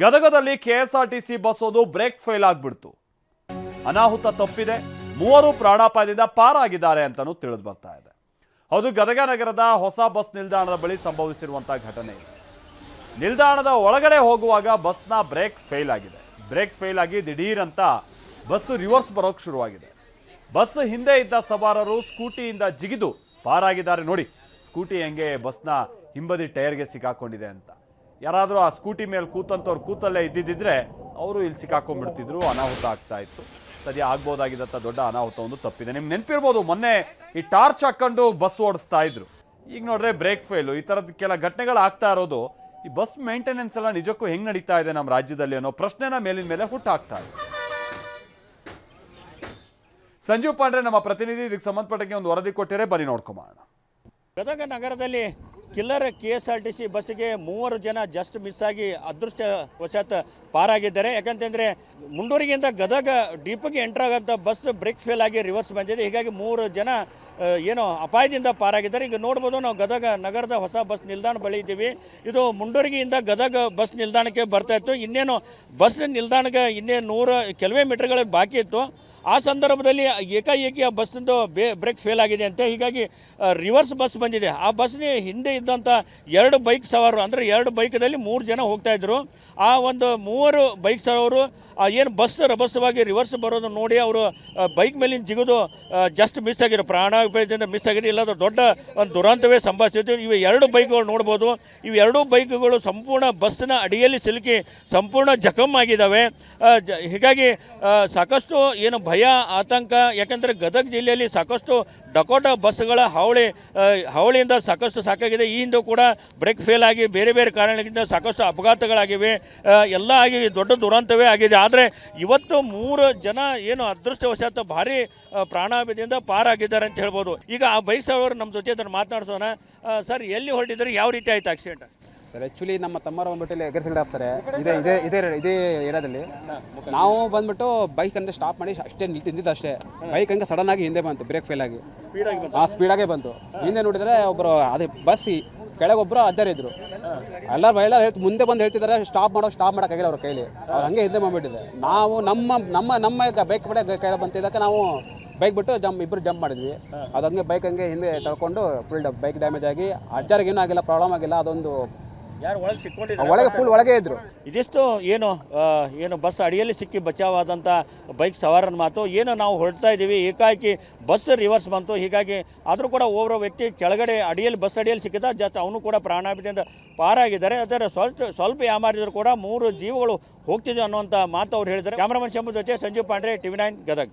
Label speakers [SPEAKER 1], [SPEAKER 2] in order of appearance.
[SPEAKER 1] ಗದಗದಲ್ಲಿ KSRTC bus ಒಂದು break fail ಆಗ್ಬಿಡ್ತು. ಅನಾಹುತ ತಪ್ಪಿದೆ, ಮೂವರು ಪ್ರಾಣಾಪಾಯದಿಂದ ಪಾರಾಗಿದ್ದಾರೆ ಅಂತಾನೂ ತಿಳಿದು ಬರ್ತಾ ಇದೆ. ಹೌದು, ಗದಗ ನಗರದ ಹೊಸ ಬಸ್ ನಿಲ್ದಾಣದ ಬಳಿ ಸಂಭವಿಸಿರುವಂತಹ ಘಟನೆ. ನಿಲ್ದಾಣದ ಒಳಗಡೆ ಹೋಗುವಾಗ ಬಸ್ನ ಬ್ರೇಕ್ ಫೇಲ್ ಆಗಿದೆ. ಬ್ರೇಕ್ ಫೇಲ್ ಆಗಿ ದಿಢೀರ್ ಅಂತ ಬಸ್ ರಿವರ್ಸ್ ಬರೋಕ್ ಶುರುವಾಗಿದೆ. ಬಸ್ ಹಿಂದೆ ಇದ್ದ ಸವಾರರು ಸ್ಕೂಟಿಯಿಂದ ಜಿಗಿದು ಪಾರಾಗಿದ್ದಾರೆ. ನೋಡಿ, ಸ್ಕೂಟಿ ಹೆಂಗೆ ಬಸ್ನ ಹಿಂಬದಿ ಟೈರ್ಗೆ ಸಿಕ್ಕಾಕೊಂಡಿದೆ ಅಂತ. ಯಾರಾದರೂ ಆ ಸ್ಕೂಟಿ ಮೇಲೆ ಕೂತಂತವ್ರು ಕೂತಲ್ಲೇ ಇದ್ದಿದ್ದರೆ ಅವರು ಇಲ್ಲಿ ಸಿಕ್ಕಾಕೊಂಡ್ಬಿಡ್ತಿದ್ರು, ಅನಾಹುತ ಆಗ್ತಾ ಇತ್ತು. ಸದ್ಯ ಆಗ್ಬೋದಾಗಿದ್ದಂಥ ದೊಡ್ಡ ಅನಾಹುತ ಒಂದು ತಪ್ಪಿದೆ. ನಿಮ್ಗೆ ನೆನಪಿರ್ಬೋದು, ಮೊನ್ನೆ ಈ ಟಾರ್ಚ್ ಹಾಕೊಂಡು ಬಸ್ ಓಡಿಸ್ತಾ ಇದ್ರು. ಈಗ ನೋಡ್ರೆ ಬ್ರೇಕ್ ಫೇಲು, ಈ ಥರದ ಕೆಲ ಘಟನೆಗಳು ಆಗ್ತಾ ಇರೋದು. ಈ ಬಸ್ ಮೇಂಟೆನೆನ್ಸ್ ಎಲ್ಲ ನಿಜಕ್ಕೂ ಹೆಂಗೆ ನಡೀತಾ ಇದೆ ನಮ್ಮ ರಾಜ್ಯದಲ್ಲಿ ಅನ್ನೋ ಪ್ರಶ್ನೆನ ಮೇಲಿನ ಮೇಲೆ ಹುಟ್ಟಾಗ್ತಾ ಇದೆ. ಸಂಜೀವ್ ಪಾಂಡ್ರೆ ನಮ್ಮ ಪ್ರತಿನಿಧಿ ಇದಕ್ಕೆ ಸಂಬಂಧಪಟ್ಟಂಗೆ ಒಂದು ವರದಿ ಕೊಟ್ಟಿರೆ, ಬನ್ನಿ ನೋಡ್ಕೊಂಬೋಣ.
[SPEAKER 2] ಗದಗ ನಗರದಲ್ಲಿ ಕಿಲ್ಲರ್ KSRTC ಬಸ್ಸಿಗೆ 3 ಜನ ಜಸ್ಟ್ ಮಿಸ್ ಆಗಿ ಅದೃಷ್ಟವಶಾತ್ ಪಾರಾಗಿದ್ದಾರೆ. ಯಾಕಂತಂದರೆ ಮುಂಡೂರಿಗಿಂತ ಗದಗ ಡೀಪಿಗೆ ಎಂಟರ್ ಆಗೋಂಥ ಬಸ್ ಬ್ರೇಕ್ ಫೇಲ್ ಆಗಿ ರಿವರ್ಸ್ ಬಂದಿದೆ. ಹೀಗಾಗಿ 3 ಜನ ಏನೋ ಅಪಾಯದಿಂದ ಪಾರಾಗಿದ್ದಾರೆ. ಈಗ ನೋಡ್ಬೋದು, ನಾವು ಗದಗ ನಗರದ ಹೊಸ ಬಸ್ ನಿಲ್ದಾಣ ಬಳಿ ಇದ್ದೀವಿ. ಇದು ಮುಂಡೂರಿಗಿಂದ ಗದಗ ಬಸ್ ನಿಲ್ದಾಣಕ್ಕೆ ಬರ್ತಾ ಇತ್ತು. ಇನ್ನೇನು ಬಸ್ ನಿಲ್ದಾಣಕ್ಕೆ ಕೆಲವೇ ಮೀಟರ್ಗಳು ಬಾಕಿ ಇತ್ತು. ಆ ಸಂದರ್ಭದಲ್ಲಿ ಏಕಾಏಕಿ ಆ ಬಸ್ಸಿಂದು ಬ್ರೇಕ್ ಫೇಲ್ ಆಗಿದೆ ಅಂತೆ. ಹೀಗಾಗಿ ರಿವರ್ಸ್ ಬಸ್ ಬಂದಿದೆ. ಆ ಬಸ್ನ ಹಿಂದೆ ಇದ್ದಂಥ 2 ಬೈಕ್ ಸವಾರರು, ಅಂದರೆ 2 ಬೈಕದಲ್ಲಿ 3 ಜನ ಹೋಗ್ತಾಯಿದ್ರು. ಆ ಒಂದು 3 ಬೈಕ್ ಸವಾರರು ಏನು ಬಸ್ ರಭಸವಾಗಿ ರಿವರ್ಸ್ ಬರೋದು ನೋಡಿ ಅವರು ಬೈಕ್ ಮೇಲಿನ ಜಿಗಿದು ಜಸ್ಟ್ ಮಿಸ್ ಆಗಿರೋ, ಪ್ರಾಣಾಪಾಯದಿಂದ ಮಿಸ್ ಆಗಿರೋ. ಇಲ್ಲದ ದೊಡ್ಡ ಒಂದು ದುರಂತವೇ ಸಂಭವಿಸಿತ್ತು. ಇವು 2 ಬೈಕ್ಗಳು ನೋಡ್ಬೋದು. ಇವು 2 ಬೈಕ್ಗಳು ಸಂಪೂರ್ಣ ಬಸ್ಸಿನ ಅಡಿಯಲ್ಲಿ ಸಿಲುಕಿ ಸಂಪೂರ್ಣ ಜಖಮ್ ಆಗಿದ್ದಾವೆ. ಹೀಗಾಗಿ ಸಾಕಷ್ಟು ಏನು ಭಯ, ಆತಂಕ. ಯಾಕೆಂದರೆ ಗದಗ ಜಿಲ್ಲೆಯಲ್ಲಿ ಸಾಕಷ್ಟು ಡಕೋಟಾ ಬಸ್ಗಳ ಹಾವಳಿಯಿಂದ ಸಾಕಾಗಿದೆ. ಈ ಹಿಂದೆ ಕೂಡ ಬ್ರೇಕ್ ಫೇಲ್ ಆಗಿ ಬೇರೆ ಬೇರೆ ಕಾರಣಗಳಿಂದ ಸಾಕಷ್ಟು ಅಪಘಾತಗಳಾಗಿವೆ. ಎಲ್ಲ ಆಗಿ ದೊಡ್ಡ ದುರಂತವೇ ಆಗಿದೆ. ಆದರೆ ಇವತ್ತು 3 ಜನ ಏನು ಅದೃಷ್ಟವಶಾತ್ ಭಾರಿ ಪ್ರಾಣಾಪಾಯದಿಂದ ಪಾರಾಗಿದ್ದಾರೆ ಅಂತ ಹೇಳ್ಬೋದು. ಈಗ ಆ ಬೈಕ್ ಸವಾರರು ನಮ್ಮ ಜೊತೆ ಅದನ್ನು ಮಾತನಾಡಿಸೋಣ. ಸರ್, ಎಲ್ಲಿ ಹೊರಟಿದ್ರೆ, ಯಾವ ರೀತಿ ಆಯ್ತು ಆಕ್ಸಿಡೆಂಟ್?
[SPEAKER 3] ಸರ್, ಆ್ಯಕ್ಚುಲಿ ನಮ್ಮ ತಮ್ಮರು ಬಂದ್ಬಿಟ್ಟು ಇಲ್ಲಿ ಎಗರ್ ಸೈಡ್ ಆಗ್ತಾರೆ ಇದೇ ಏರಿಯಾದಲ್ಲಿ. ನಾವು ಬಂದ್ಬಿಟ್ಟು ಬೈಕ್ ಅಂದರೆ ಸ್ಟಾಪ್ ಮಾಡಿ ಅಷ್ಟೇ ನಿಂತಿದ್ದು ಅಷ್ಟೇ. ಬೈಕ್ ಹಂಗೆ ಸಡನ್ ಆಗಿ ಹಿಂದೆ ಬಂತು, ಬ್ರೇಕ್ ಫೇಲ್ ಆಗಿ. ಸ್ಪೀಡಾಗೇ ಬಂತು. ಹಿಂದೆ ನೋಡಿದರೆ ಒಬ್ಬರು ಅದೇ ಬಸ್ ಕೆಳಗೊಬ್ಬರು ಅಜ್ಜರಿದ್ರು. ಎಲ್ಲ ಮುಂದೆ ಬಂದು ಹೇಳ್ತಿದ್ದಾರೆ ಸ್ಟಾಪ್ ಮಾಡೋಕ್ಕಾಗಿಲ್ಲ ಅವ್ರ ಕೈಲಿ. ಅವ್ರು ಹಂಗೆ ಹಿಂದೆ ಬಂದ್ಬಿಟ್ಟಿದೆ. ನಾವು ನಮ್ಮ ಬೈಕ್ ಕಡೆ ಬಂತಿದ್ದಕ್ಕೆ ನಾವು ಬೈಕ್ ಬಿಟ್ಟು ಇಬ್ಬರು ಜಂಪ್ ಮಾಡಿದ್ವಿ. ಅದು ಹಂಗೆ ಬೈಕ್ ಹಂಗೆ ಹಿಂದೆ ತಳ್ಕೊಂಡು ಫುಲ್ ಬೈಕ್ ಡ್ಯಾಮೇಜ್ ಆಗಿ ಅಜ್ಜರಿಗೆ ಏನೂ ಆಗಿಲ್ಲ, ಪ್ರಾಬ್ಲಮ್ ಆಗಿಲ್ಲ. ಅದೊಂದು ಒಳಗೆ ಫುಲ್ ಒಳಗೆ ಇದ್ರು.
[SPEAKER 2] ಇದಿಷ್ಟು ಏನು ಬಸ್ ಅಡಿಯಲ್ಲಿ ಸಿಕ್ಕಿ ಬಚಾವಾದಂಥ ಬೈಕ್ ಸವಾರನ ಮಾತು. ಏನು ನಾವು ಹೊರಡ್ತಾ ಇದ್ದೀವಿ, ಏಕಾಏಕಿ ಬಸ್ ರಿವರ್ಸ್ ಬಂತು. ಹೀಗಾಗಿ ಆದರೂ ಕೂಡ ಒಬ್ಬರು ವ್ಯಕ್ತಿ ಕೆಳಗಡೆ ಬಸ್ ಅಡಿಯಲ್ಲಿ ಸಿಕ್ಕಿದ, ಜಸ್ಟ್ ಅವನು ಕೂಡ ಪ್ರಾಣಾಪಾಯದಿಂದ ಪಾರಾಗಿದ್ದಾರೆ. ಅದರ ಸ್ವಲ್ಪ ಯಾಮಾರಿದ್ರು ಕೂಡ 3 ಜೀವಗಳು ಹೋಗ್ತಿದ್ವು ಅನ್ನುವಂಥ ಮಾತು ಅವ್ರು ಹೇಳಿದ್ದಾರೆ. ಕ್ಯಾಮ್ರಾಮನ್ ಶಂಭು ಜೊತೆ ಸಂಜೀವ್ ಪಾಂಡ್ರೆ, TV9 ಗದಗ್.